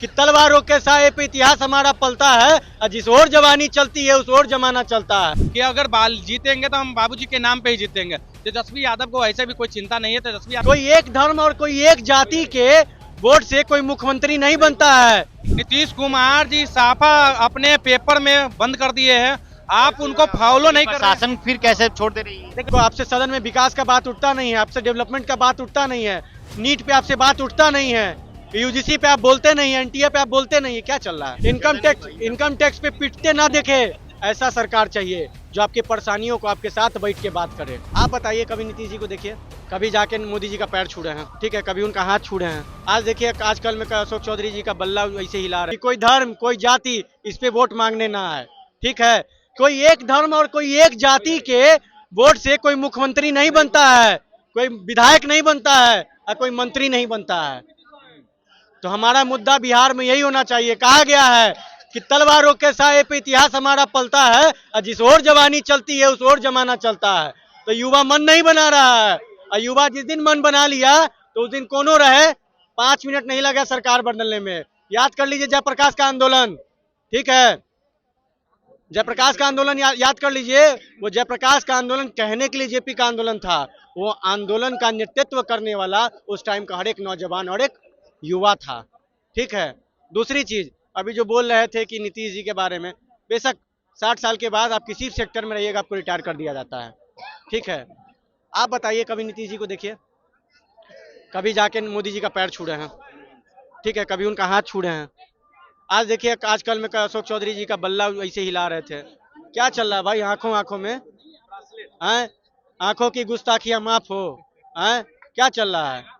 कि तलवारों के साए पे इतिहास हमारा पलता है और जिस ओर जवानी चलती है उस ओर जमाना चलता है। कि अगर बाल जीतेंगे तो हम बाबूजी के नाम पे ही जीतेंगे। तेजस्वी यादव को ऐसे भी कोई चिंता नहीं है। तेजस्वी यादव कोई एक धर्म और कोई एक जाति के वोट से कोई मुख्यमंत्री नहीं बनता है। नीतीश कुमार जी साफा अपने पेपर में बंद कर दिए हैं। आप उनको फॉलो नहीं कर रहे हैं। शासन फिर कैसे छोड़ दे रही है? देखो, आपसे सदन में विकास का बात उठता नहीं है, आपसे डेवलपमेंट का बात उठता नहीं है, नीट पे आपसे बात उठता नहीं है, यूजीसी पे आप बोलते नहीं है, एनटीए पे आप बोलते नहीं है। क्या चल रहा है? इनकम टैक्स पे पिटते ना देखे, ऐसा सरकार चाहिए जो आपकी परेशानियों को आपके साथ बैठ के बात करे। आप बताइए, कभी नीतीश जी को देखिए, कभी जाके मोदी जी का पैर छू रहे हैं, ठीक है, कभी उनका हाथ छू रहे हैं। आज देखिए, आजकल में अशोक चौधरी जी का बल्ला ऐसे हिला रहे हैं। कोई धर्म कोई जाति इस पे वोट मांगने ना आए, ठीक है। कोई एक धर्म और कोई एक जाति के वोट से कोई मुख्यमंत्री नहीं बनता है, कोई विधायक नहीं बनता है और कोई मंत्री नहीं बनता है। तो हमारा मुद्दा बिहार में यही होना चाहिए। कहा गया है कि तलवारों के साए पे इतिहास हमारा पलता है और जिस ओर जवानी चलती है उस ओर जमाना चलता है। तो युवा मन नहीं बना रहा है, और युवा जिस दिन मन बना लिया तो उस दिन कोनो रहे, 5 मिनट नहीं लगा सरकार बदलने में। याद कर लीजिए जयप्रकाश का आंदोलन, ठीक है, जयप्रकाश का आंदोलन याद कर लीजिए। वो जयप्रकाश का आंदोलन कहने के लिए जेपी का आंदोलन था, वो आंदोलन का नेतृत्व करने वाला उस टाइम का हर एक नौजवान और एक युवा था, ठीक है। दूसरी चीज, अभी जो बोल रहे थे कि नीतीश जी के बारे में, बेशक 60 साल के बाद आप किसी सेक्टर में रहिएगा आपको रिटायर कर दिया जाता है, ठीक है। आप बताइए, कभी नीतीश जी को देखिए, कभी जाके मोदी जी का पैर छू रहे हैं, ठीक है, कभी उनका हाथ छू रहे हैं। आज देखिए, आजकल में अशोक चौधरी जी का बल्ला ऐसे हिला रहे थे। क्या चल रहा है भाई? आंखों में हैं? आंखों की गुस्ताखियां माफ हो, हैं? क्या चल रहा है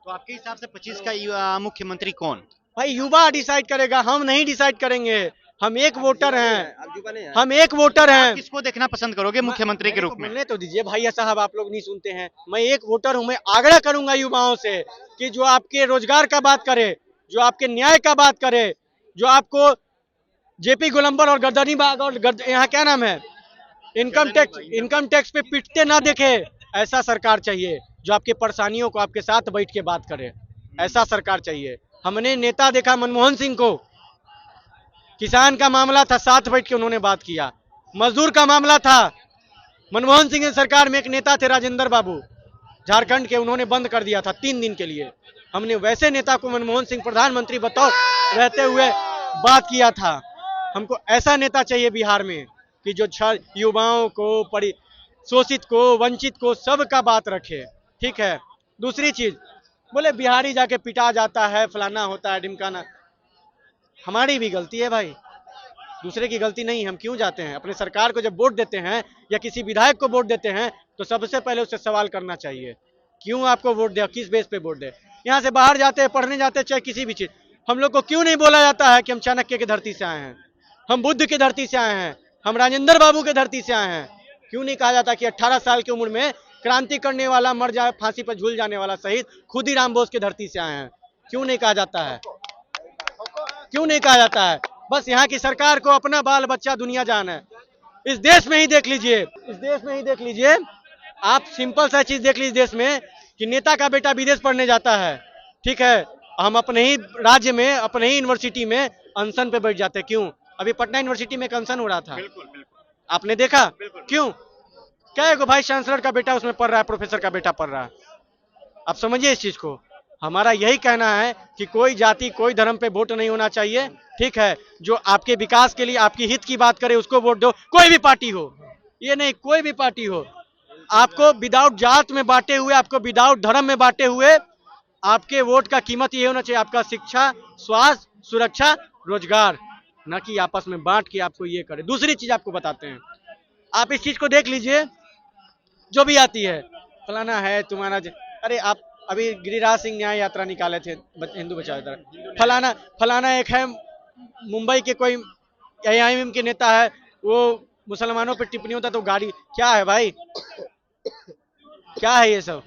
तो आपके हिसाब से 25 का मुख्यमंत्री कौन? भाई? युवा डिसाइड करेगा, हम नहीं डिसाइड करेंगे। हम एक वोटर हैं, हम एक वोटर हैं। किसको देखना पसंद करोगे मुख्यमंत्री के रूप में? बोलने तो दीजिए भैया साहब, आप लोग नहीं सुनते हैं। मैं एक वोटर हूं, मैं आग्रह करूंगा युवाओं से कि जो आपके रोजगार का बात करे, जो आपके न्याय का बात करे, जो आपको जेपी गोलंबर और गर्दनी बाग और यहाँ क्या नाम है, इनकम टैक्स पे पिटते ना देखे, ऐसा सरकार चाहिए जो आपकी परेशानियों को आपके साथ बैठ के बात करे। ऐसा सरकार चाहिए। हमने नेता देखा मनमोहन सिंह को, किसान का मामला था, साथ बैठ के उन्होंने बात किया। मजदूर का मामला था, मनमोहन सिंह सरकार में एक नेता थे राजेंद्र बाबू, झारखंड के, उन्होंने बंद कर दिया था 3 दिन के लिए। हमने वैसे नेता को मनमोहन सिंह प्रधानमंत्री बतौर रहते हुए बात किया था। हमको ऐसा नेता चाहिए बिहार में कि जो युवाओं को, शोषित को, वंचित को, सबका बात रखे, ठीक है। दूसरी चीज, बोले बिहारी जाके पिटा जाता है, फलाना होता है, ढिमकाना। हमारी भी गलती है भाई, दूसरे की गलती नहीं। हम क्यों जाते हैं? अपने सरकार को जब वोट देते हैं या किसी विधायक को वोट देते हैं तो सबसे पहले उससे सवाल करना चाहिए, क्यों आपको वोट दे, किस बेस पे वोट दे। यहाँ से बाहर जाते हैं, पढ़ने जाते हैं, चाहे किसी भी चीज, हम लोग को क्यों नहीं बोला जाता है कि हम चाणक्य की धरती से आए हैं, हम बुद्ध की धरती से आए हैं, हम राजेंद्र बाबू की धरती से आए हैं? क्यों नहीं कहा जाता कि 18 साल की उम्र में क्रांति करने वाला, मर जाए फांसी पर झूल जाने वाला शहीद खुदीराम बोस की धरती से आए हैं? क्यों नहीं कहा जाता है? क्यों नहीं कहा जाता है? बस यहाँ की सरकार को अपना बाल बच्चा दुनिया जान है। इस देश में ही देख लीजिए, इस देश में ही देख लीजिए, आप सिंपल सा चीज देख लीजिए देश में कि नेता का बेटा विदेश पढ़ने जाता है, ठीक है, हम अपने ही राज्य में, अपने ही यूनिवर्सिटी में अनशन पे बैठ जाते हैं। क्यों? अभी पटना यूनिवर्सिटी में एक अनशन हो रहा था, आपने देखा? क्यों? क्या को भाई चांसलर का बेटा उसमें पढ़ रहा है, प्रोफेसर का बेटा पढ़ रहा है। आप समझिए इस चीज को। हमारा यही कहना है कि कोई जाति कोई धर्म पे वोट नहीं होना चाहिए, ठीक है। जो आपके विकास के लिए, आपकी हित की बात करे उसको वोट दो, कोई भी पार्टी हो, ये नहीं कोई भी पार्टी हो। आपको विदाउट जात में बांटे हुए, आपको विदाउट धर्म में बांटे हुए, आपके वोट का कीमत ये होना चाहिए, आपका शिक्षा, स्वास्थ्य, सुरक्षा, रोजगार, न कि आपस में बांट के आपको ये करे। दूसरी चीज आपको बताते हैं, आप इस चीज को देख लीजिए, जो भी आती है फलाना है तुम्हारा, अरे आप अभी गिरिराज सिंह न्याय यात्रा निकाले थे हिंदू बचाओ यात्रा, फलाना एक है मुंबई के कोई एआईएम के नेता है, वो मुसलमानों पे टिप्पणी होता तो गाड़ी, क्या है भाई? क्या है ये सब?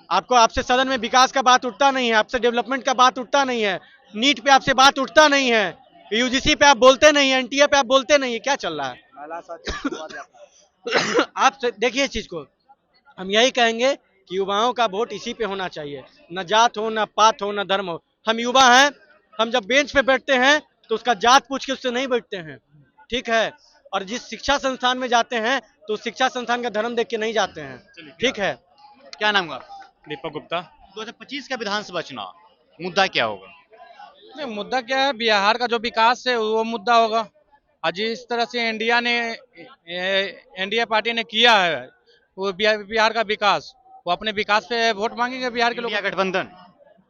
आपको, आपसे सदन में विकास का बात उठता नहीं है, आपसे डेवलपमेंट का बात उठता नहीं है, नीट पे आपसे बात उठता नहीं है, यूजीसी पे आप बोलते नहीं है, एनटीए पे आप बोलते नहीं है। क्या चल रहा है? आप देखिए इस चीज को। हम यही कहेंगे कि युवाओं का वोट इसी पे होना चाहिए, न जात हो, न पात हो, न धर्म हो। हम युवा हैं, हम जब बेंच पे बैठते हैं तो उसका जात पूछ के उससे नहीं बैठते हैं, ठीक है। और जिस शिक्षा संस्थान में जाते हैं तो उस शिक्षा संस्थान का धर्म देख के नहीं जाते हैं, ठीक है। क्या नाम हुआ? दीपक गुप्ता। 2025 का विधानसभा चुनाव मुद्दा क्या होगा? नहीं, मुद्दा क्या है, बिहार का जो विकास है वो मुद्दा होगा। और जिस तरह से एनडीए पार्टी ने किया है वो बिहार का विकास, वो अपने विकास पे वोट मांगेंगे बिहार के लोग। इंडिया गठबंधन,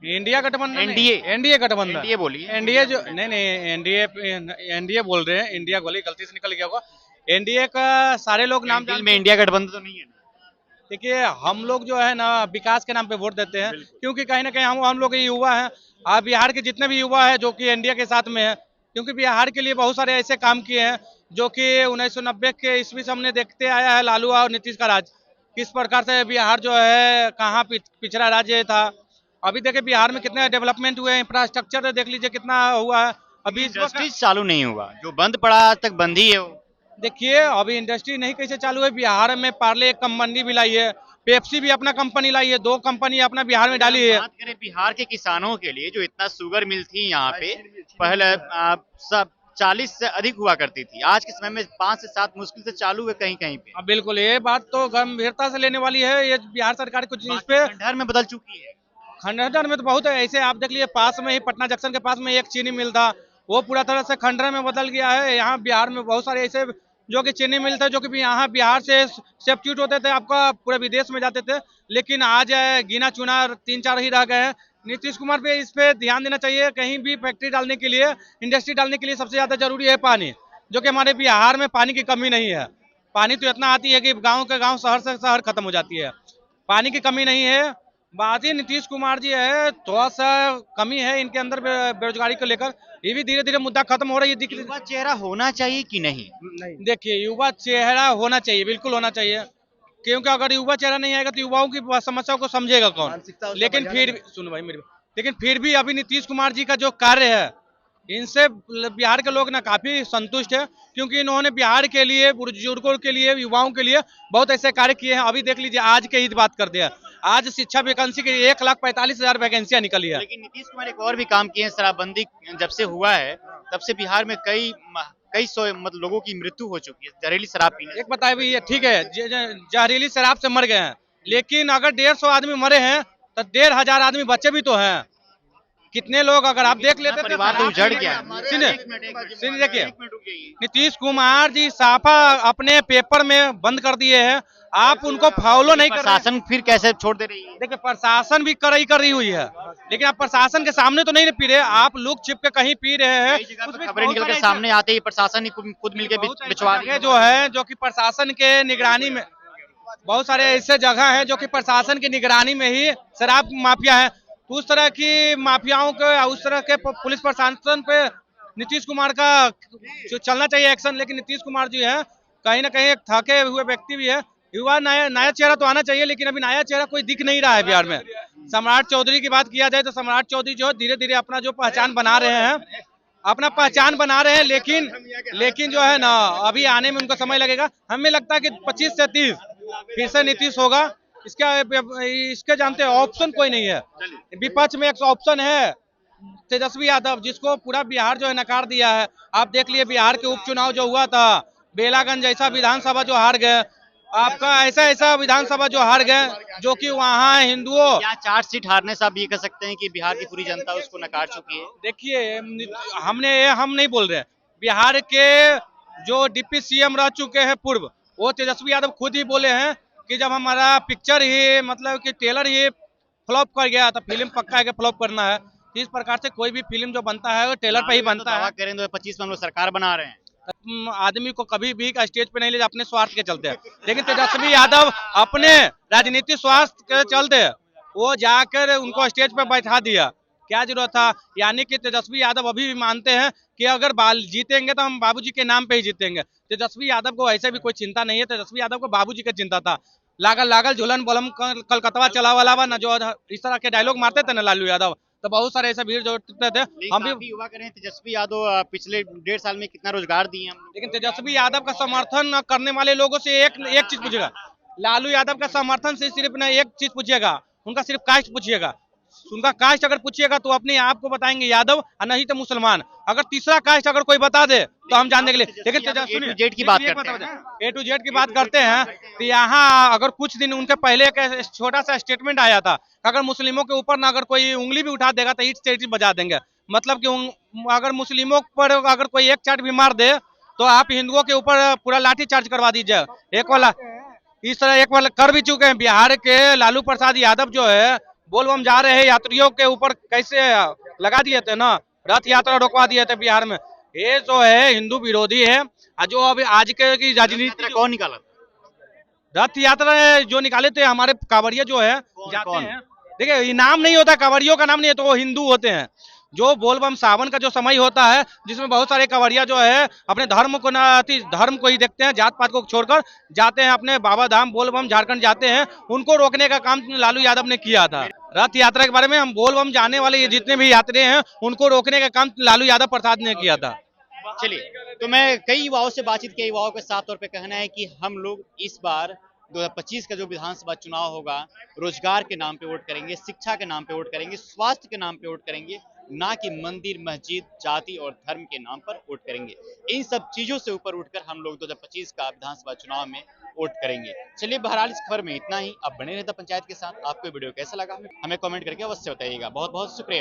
इंडिया गठबंधन एनडीए एनडीए गठबंधन एनडीए बोलिए। एनडीए जो नहीं एनडीए बोल रहे हैं, इंडिया बोली, गलती से निकल गया होगा। एनडीए का सारे लोग नाम दिल जानते में हैं। इंडिया गठबंधन तो नहीं है ना? देखिए, हम लोग जो है ना विकास के नाम पे वोट देते हैं, क्योंकि कहीं ना कहीं हम लोग ये युवा हैं। आप बिहार के जितने भी युवा हैं जो कि एनडीए के साथ में है, क्योंकि बिहार के लिए बहुत सारे ऐसे काम किए हैं जो कि 1990 के ईस्वी से हमने देखते आया है, लालू और नीतीश का राज किस प्रकार से बिहार जो है कहाँ पिछड़ा राज्य था। अभी देखिए बिहार में कितने डेवलपमेंट हुए हैं, इंफ्रास्ट्रक्चर देख लीजिए कितना हुआ है। अभी इस वक्त इंडस्ट्रीज चालू नहीं हुआ, जो बंद पड़ा आज तक बंद ही है वो। देखिए अभी इंडस्ट्री नहीं कैसे चालू है। बिहार में पार्ले एक कंपनी भी लाई है, पेप्सी भी अपना कंपनी लाई है, 2 कंपनी अपना बिहार में डाली है। बात करें बिहार के किसानों के लिए, जो इतना शुगर मिल थी यहाँ पे पहले सब 40 से अधिक हुआ करती थी, आज के समय में 5 से 7 मुश्किल से चालू है कहीं कहीं पे। अब बिल्कुल ये बात तो गंभीरता से लेने वाली है। ये बिहार सरकार कुछ इस पे खंडहर में बदल चुकी है। खंडहर में तो बहुत है ऐसे। आप देख लीजिए पास में ही पटना जंक्शन के पास में एक चीनी मिल था, वो पूरा तरह से खंडहर में बदल गया है। यहाँ बिहार में बहुत सारे ऐसे जो कि चीनी मिल थे जो कि यहाँ बिहार से सब्स्टिट्यूट होते थे, आपका पूरे विदेश में जाते थे, लेकिन आज गिना चुना 3-4 ही रह गए हैं। नीतीश कुमार पे इस पे ध्यान देना चाहिए। कहीं भी फैक्ट्री डालने के लिए, इंडस्ट्री डालने के लिए सबसे ज्यादा जरूरी है पानी, जो कि हमारे बिहार में पानी की कमी नहीं है। पानी तो इतना आती है कि गाँव के गाँव, शहर से शहर खत्म हो जाती है, पानी की कमी नहीं है। बात ही नीतीश कुमार जी है, थोड़ा सा कमी है इनके अंदर बेरोजगारी को लेकर। ये भी धीरे धीरे मुद्दा खत्म हो रही है, दिख युवा चेहरा होना चाहिए कि नहीं? देखिए युवा चेहरा होना चाहिए, बिल्कुल होना चाहिए, क्योंकि अगर युवा चेहरा नहीं आएगा तो युवाओं की समस्याओं को समझेगा कौन। लेकिन फिर सुनो भाई मेरी, लेकिन फिर भी अभी नीतीश कुमार जी का जो कार्य है, इनसे बिहार के लोग ना काफी संतुष्ट है, क्योंकि इन्होंने बिहार के लिए, बुजुर्गों के लिए, युवाओं के लिए बहुत ऐसे कार्य किए हैं। अभी देख लीजिए आज के ही बात कर दिया, आज शिक्षा वैकेंसी की 1,45,000 वैकेंसियां निकली है। लेकिन नीतीश कुमार एक और भी काम किए हैं। शराबबंदी जब से हुआ है तब से बिहार में कई सौ मतलब लोगों की मृत्यु हो चुकी है जहरीली शराब पीने से। एक बताए भी, ये ठीक है जहरीली शराब से मर गए हैं, लेकिन अगर 150 आदमी मरे हैं तो 1,500 आदमी बच्चे भी तो हैं। कितने लोग अगर आप देख लेते परिवार तो उजड़ गया। देखिए नीतीश कुमार जी साफा अपने पेपर में बंद कर दिए हैं, आप उनको फॉलो नहीं कर रहे। प्रशासन फिर कैसे छोड़ दे रही है? देखिए प्रशासन भी कर रही हुई है, लेकिन आप प्रशासन के सामने तो नहीं पी रहे, आप लुक छिप के कहीं पी रहे हैं। कई जगह पर खबरें निकल के सामने आते ही प्रशासन ही खुद मिलकर बिचवा रही है। जो है जो कि प्रशासन के निगरानी में, बहुत सारे ऐसे जगह है जो कि प्रशासन की निगरानी में ही शराब माफिया है। तो उस तरह की माफियाओं के, उस तरह के पुलिस प्रशासन पे नीतीश कुमार का चलना चाहिए एक्शन। लेकिन नीतीश कुमार जी है कहीं ना कहीं एक थके हुए व्यक्ति भी है। युवा नया चेहरा तो आना चाहिए, लेकिन अभी नया चेहरा कोई दिख नहीं रहा है बिहार में। सम्राट चौधरी की बात किया जाए तो सम्राट चौधरी जो धीरे धीरे अपना जो पहचान बना रहे हैं, लेकिन जो है ना अभी आने में उनको समय लगेगा। हमें लगता है कि 25 से 30 फिर से नीतीश होगा। इसके जानते ऑप्शन कोई नहीं है। विपक्ष में एक ऑप्शन है तेजस्वी यादव, जिसको पूरा बिहार जो है नकार दिया है। आप देख लिए बिहार के उपचुनाव जो हुआ था, बेलागंज जैसा विधानसभा जो हार गए, आपका ऐसा विधानसभा जो हार गए, जो कि वहाँ हिंदुओं, क्या 4 सीट हारने से आप ये कह सकते हैं कि बिहार की पूरी जनता उसको नकार चुकी है? देखिए हम नहीं बोल रहे, बिहार के जो डिप्टी सीएम रह चुके हैं पूर्व, वो तेजस्वी यादव खुद ही बोले हैं कि जब हमारा पिक्चर ही मतलब कि ट्रेलर ही फ्लॉप कर गया तो फिल्म पक्का है कि फ्लॉप करना है। इस प्रकार से कोई भी फिल्म जो बनता है वो ट्रेलर पे ही बनता है। करें 2025 में हम लोग सरकार बना रहे हैं। आदमी को कभी भी स्टेज पे नहीं ले, अपने स्वार्थ के चलते हैं। लेकिन तेजस्वी यादव अपने राजनीतिक स्वार्थ के चलते वो जाकर उनको स्टेज पे बैठा दिया, क्या जरूरत था। यानी कि तेजस्वी यादव अभी भी मानते हैं कि अगर जीतेंगे तो हम बाबूजी के नाम पे ही जीतेंगे। तेजस्वी यादव को ऐसे भी कोई चिंता नहीं है, तेजस्वी यादव को बाबूजी की चिंता था। लागल झूलन बलम कलकत्ता चला वाला ना, जो इस तरह के डायलॉग मारते थे ना लालू यादव, तो बहुत सारे ऐसे भीड़ जोड़ते थे। हम भी युवा करें तेजस्वी यादव पिछले 1.5 साल में कितना रोजगार दिए हम। लेकिन तेजस्वी यादव का समर्थन करने वाले लोगों से एक चीज पूछेगा, लालू यादव का समर्थन से सिर्फ ना एक चीज पूछिएगा, उनका सिर्फ कास्ट पूछिएगा। उनका कास्ट अगर पूछिएगा तो अपने आप को बताएंगे यादव और नहीं तो मुसलमान। अगर तीसरा कास्ट अगर कोई बता दे तो हम जानने के लिए, लेकिन A to Z की बात करते हैं। A to Z की बात करते हैं तो यहाँ अगर कुछ दिन उनके पहले एक छोटा सा स्टेटमेंट आया था, अगर मुस्लिमों के ऊपर ना अगर कोई उंगली भी उठा देगा तो ईट से ईट बजा देंगे। मतलब कि अगर मुस्लिमों पर अगर कोई एक चाट भी मार दे तो आप हिंदुओं के ऊपर पूरा लाठी चार्ज करवा दीजिए। एक वाला इस तरह एक बार कर भी चुके हैं। बिहार के लालू प्रसाद यादव जो है बोलबम जा रहे हैं यात्रियों के ऊपर कैसे लगा दिए थे ना, रथ यात्रा रोकवा दिए थे बिहार में। ये जो है हिंदू विरोधी है। और जो अभी आज के की राजनीति, कौन निकाला था? रथ यात्रा जो निकाले थे हमारे कांवड़िया जो है जाते कौन? हैं। देखिए ये नाम नहीं होता, कांवड़ियों का नाम नहीं है तो वो हिंदू होते हैं। जो बोलबम सावन का जो समय होता है जिसमें बहुत सारे कांवड़िया जो है अपने धर्म को ना धर्म को ही देखते हैं, जात पात को छोड़कर जाते हैं अपने बाबा धाम बोलबम झारखंड जाते हैं। उनको रोकने का काम लालू यादव ने किया था। रथ यात्रा के बारे में हम बोलबम जाने वाले ये जितने भी यात्री हैं उनको रोकने का काम लालू यादव प्रसाद ने किया था। चलिए, तो मैं कई युवाओं से बातचीत, कई युवाओं का साफ तौर पे कहना है कि हम लोग इस बार 2025 का जो विधानसभा चुनाव होगा रोजगार के नाम पे वोट करेंगे, शिक्षा के नाम पे वोट करेंगे, स्वास्थ्य के नाम पे वोट करेंगे, ना कि मंदिर मस्जिद जाति और धर्म के नाम पर वोट करेंगे। इन सब चीजों से ऊपर उठकर हम लोग 2025 का विधानसभा चुनाव में वोट करेंगे। चलिए, बहरहाल इस खबर में इतना ही। आप बने रहता पंचायत के साथ। आपको वीडियो कैसा लगा हमें कमेंट करके अवश्य बताइएगा। बहुत बहुत शुक्रिया।